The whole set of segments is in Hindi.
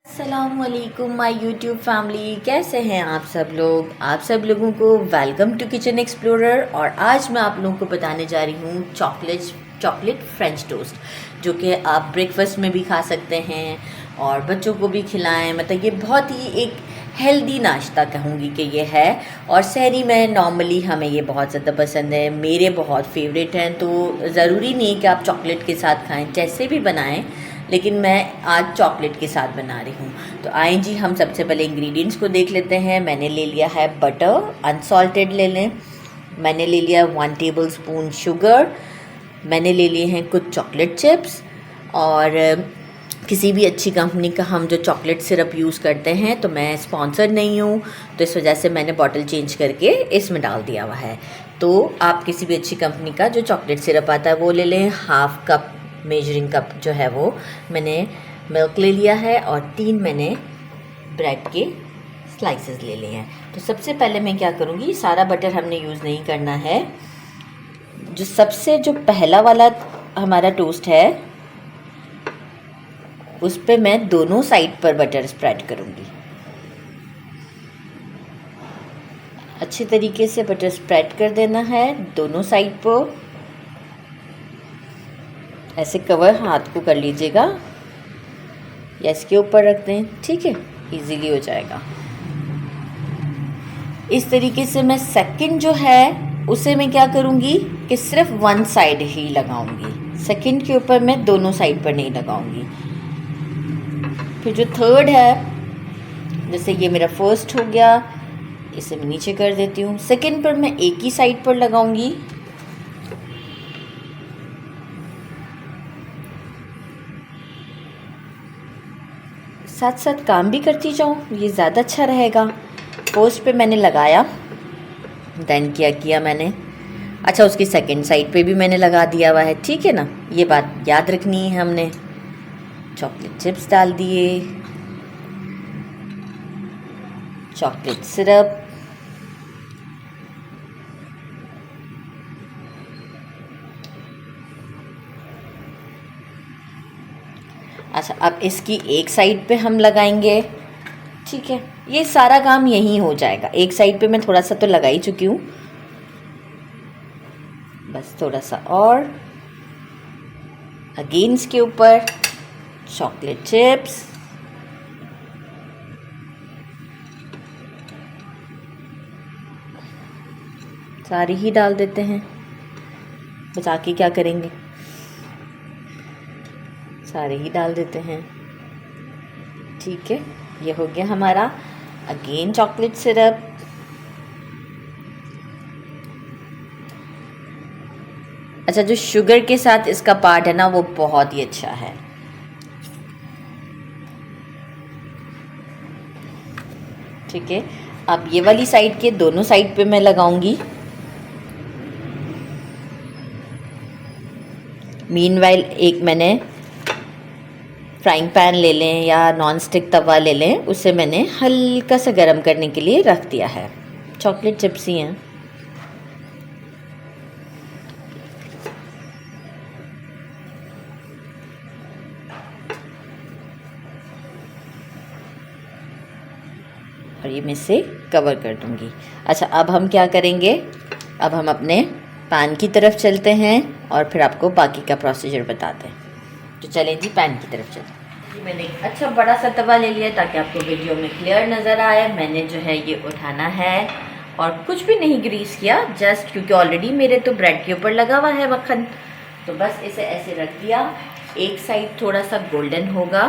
अस्सलामुअलैकुम माय यूट्यूब फैमिली, कैसे हैं आप सब लोग। आप सब लोगों को वेलकम टू किचन एक्सप्लोरर। और आज मैं आप लोगों को बताने जा रही हूँ चॉकलेट फ्रेंच टोस्ट, जो कि आप ब्रेकफास्ट में भी खा सकते हैं और बच्चों को भी खिलाएं। मतलब ये बहुत ही एक हेल्दी नाश्ता कहूँगी कि ये है। और सहरी में नॉर्मली हमें ये बहुत ज़्यादा पसंद है, मेरे बहुत फेवरेट हैं। तो ज़रूरी नहीं कि आप चॉकलेट के साथ खाएं, जैसे भी बनाएं, लेकिन मैं आज चॉकलेट के साथ बना रही हूँ। तो आए जी, हम सबसे पहले इंग्रेडिएंट्स को देख लेते हैं। मैंने ले लिया है बटर, अनसॉल्टेड ले लें। मैंने ले लिया 1 टेबलस्पून शुगर। मैंने ले लिए हैं कुछ चॉकलेट चिप्स। और किसी भी अच्छी कंपनी का हम जो चॉकलेट सिरप यूज़ करते हैं, तो मैं स्पॉन्सर नहीं हूँ, तो इस वजह से मैंने बॉटल चेंज करके इसमें डाल दिया हुआ है। तो आप किसी भी अच्छी कंपनी का जो चॉकलेट सिरप आता है वो ले लें। हाफ कप मेजरिंग कप जो है वो मैंने मिल्क ले लिया है, और 3 मैंने ब्रेड के स्लाइसेस ले लिए हैं। तो सबसे पहले मैं क्या करूँगी, सारा बटर हमने यूज़ नहीं करना है। जो पहला वाला हमारा टोस्ट है, उस पे मैं दोनों साइड पर बटर स्प्रेड करूँगी। अच्छे तरीके से बटर स्प्रेड कर देना है दोनों साइड पर। ऐसे कवर हाथ को कर लीजिएगा या इसके ऊपर रख दें, ठीक है, इजीली हो जाएगा। इस तरीके से मैं सेकंड जो है उसे मैं क्या करूँगी कि सिर्फ 1 साइड ही लगाऊंगी, सेकंड के ऊपर मैं दोनों साइड पर नहीं लगाऊंगी। फिर जो थर्ड है, जैसे ये मेरा फर्स्ट हो गया, इसे मैं नीचे कर देती हूँ। सेकंड पर मैं एक ही साइड पर लगाऊंगी। साथ साथ काम भी करती जाऊँ, ये ज़्यादा अच्छा रहेगा। फर्स्ट पे मैंने लगाया, देन क्या किया मैंने, अच्छा उसकी सेकंड साइड पे भी मैंने लगा दिया हुआ है, ठीक है ना। ये बात याद रखनी है हमने। चॉकलेट चिप्स डाल दिए, चॉकलेट सिरप, अच्छा अब इसकी एक साइड पे हम लगाएंगे, ठीक है। ये सारा काम यहीं हो जाएगा। एक साइड पे मैं थोड़ा सा तो लगा ही चुकी हूँ, बस थोड़ा सा और अगेन इसके ऊपर चॉकलेट चिप्स, सारी ही डाल देते हैं। बचा के क्या करेंगे, सारे ही डाल देते हैं, ठीक है। ये हो गया हमारा अगेन चॉकलेट सिरप। अच्छा, जो शुगर के साथ इसका पार्ट है ना, वो बहुत ही अच्छा है, ठीक है। अब ये वाली साइड के दोनों साइड पे मैं लगाऊंगी। मीनवाइल एक मैंने फ्राइंग पैन ले लें या नॉन स्टिक तवा ले लें, उसे मैंने हल्का सा गर्म करने के लिए रख दिया है। चॉकलेट चिप्स ही हैं। और ये मैं इसे कवर कर दूंगी। अच्छा, अब हम क्या करेंगे, अब हम अपने पैन की तरफ चलते हैं और फिर आपको बाकी का प्रोसीजर बताते हैं। तो चलें जी, पैन की तरफ चलते हैं। मैंने एक अच्छा बड़ा सा तवा ले लिया ताकि आपको वीडियो में क्लियर नज़र आए। मैंने जो है ये उठाना है और कुछ भी नहीं ग्रीस किया, जस्ट क्योंकि ऑलरेडी मेरे तो ब्रेड के ऊपर लगा हुआ है मक्खन, तो बस इसे ऐसे रख दिया। एक साइड थोड़ा सा गोल्डन होगा,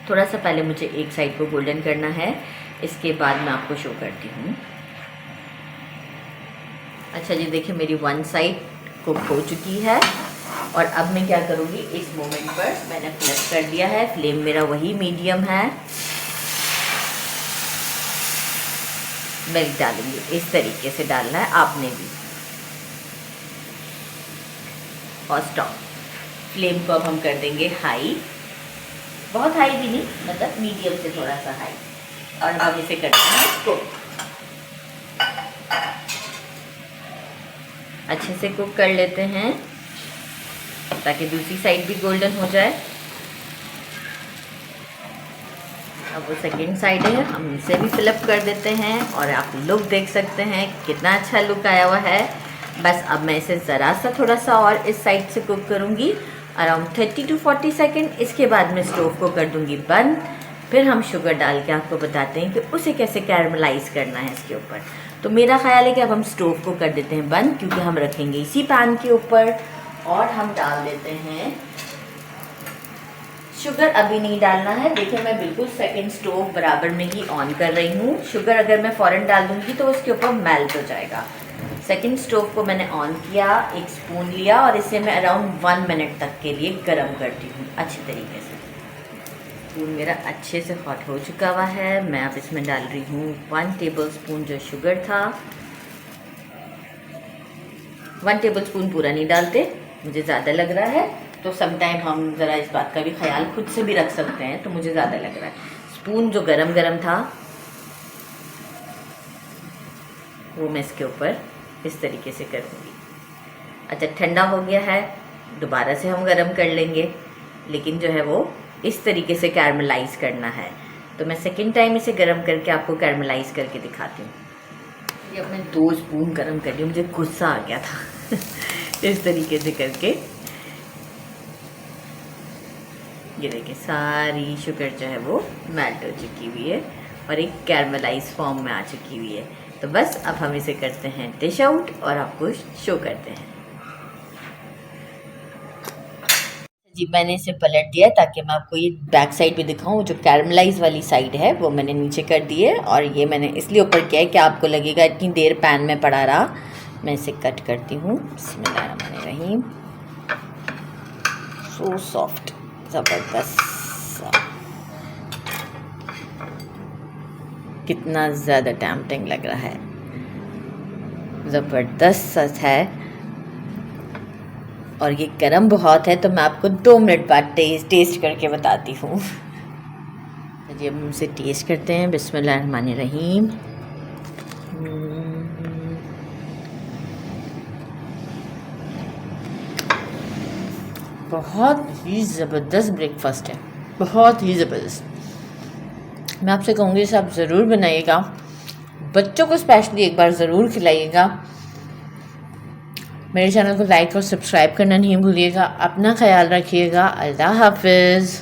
थोड़ा सा पहले मुझे एक साइड को गोल्डन करना है, इसके बाद मैं आपको शो करती हूँ। अच्छा जी, देखिए मेरी 1 साइड कुक हो चुकी है। और अब मैं क्या करूँगी, इस मोमेंट पर मैंने फ्लिप कर दिया है, फ्लेम मेरा वही मीडियम है। मिल्क डालूंगी, इस तरीके से डालना है आपने भी। और स्टॉप, फ्लेम को अब हम कर देंगे हाई, बहुत हाई भी नहीं, मतलब मीडियम से थोड़ा सा हाई। और अब इसे करते हैं कुक, अच्छे से कुक कर लेते हैं ताकि दूसरी साइड भी गोल्डन हो जाए। अब वो सेकंड साइड है, हम इसे भी फिलअप कर देते हैं और आप लुक देख सकते हैं कितना अच्छा लुक आया हुआ है। बस अब मैं इसे ज़रा सा थोड़ा सा और इस साइड से कुक करूँगी अराउंड 30 to 40 सेकेंड। इसके बाद मैं स्टोव को कर दूँगी बंद। फिर हम शुगर डाल के आपको बताते हैं कि उसे कैसे कैरमलाइज़ करना है इसके ऊपर। तो मेरा ख्याल है कि अब हम स्टोव को कर देते हैं बंद, क्योंकि हम रखेंगे इसी पैन के ऊपर। और हम डाल देते हैं शुगर। अभी नहीं डालना है, देखिए मैं बिल्कुल सेकंड स्टोव बराबर में ही ऑन कर रही हूँ। शुगर अगर मैं फ़ौरन डाल दूँगी तो उसके ऊपर मेल्ट हो जाएगा। सेकंड स्टोव को मैंने ऑन किया, एक स्पून लिया और इसे मैं अराउंड 1 मिनट तक के लिए गर्म करती हूँ अच्छी तरीके से। स्पून मेरा अच्छे से हॉट हो चुका हुआ है। मैं अब इसमें डाल रही हूँ 1 टेबल स्पून जो शुगर था। 1 टेबल स्पून पूरा नहीं डालते, मुझे ज़्यादा लग रहा है, तो समटाइम हम ज़रा इस बात का भी ख्याल खुद से भी रख सकते हैं। तो मुझे ज़्यादा लग रहा है। स्पून जो गरम गरम था वो मैं इसके ऊपर इस तरीके से करूँगी। अच्छा, ठंडा हो गया है, दोबारा से हम गरम कर लेंगे, लेकिन जो है वो इस तरीके से कैरमलाइज़ करना है। तो मैं सेकंड टाइम इसे गरम करके आपको कैरमलाइज़ करके दिखाती हूँ। ये अब मैं 2 स्पून गरम कर रही हूँ, मुझे गुस्सा आ गया था इस तरीके से करके। ये देखिए सारी शुगर जो है वो मेल्ट हो चुकी हुई है और एक कैरमलाइज फॉर्म में आ चुकी हुई है। तो बस अब हम इसे करते हैं डिश आउट और आपको शो करते हैं। जी, मैंने इसे पलट दिया ताकि मैं आपको ये बैक साइड भी दिखाऊं। जो कैरमलाइज वाली साइड है वो मैंने नीचे कर दी है और ये मैंने इसलिए ऊपर किया है कि आपको लगेगा इतनी देर पैन में पड़ा रहा। मैं इसे कट करती हूँ। बिस्मिल्लाहिर्रहमानिर्रहीम। सो सॉफ्ट, ज़बरदस्त, कितना ज़्यादा टेम्पटिंग लग रहा है, ज़बरदस्त सच है। और ये गरम बहुत है, तो मैं आपको 2 मिनट बाद टेस्ट करके बताती हूँ। जी, अब हम इसे टेस्ट करते हैं। बिस्मिल्लाहिर्रहमानिर्रहीम। बहुत ही ज़बरदस्त ब्रेकफास्ट है, बहुत ही ज़बरदस्त। मैं आपसे कहूँगी इसे आप ज़रूर बनाइएगा, बच्चों को स्पेशली एक बार ज़रूर खिलाइएगा। मेरे चैनल को लाइक और सब्सक्राइब करना नहीं भूलिएगा। अपना ख्याल रखिएगा। अल्लाह हाफिज़।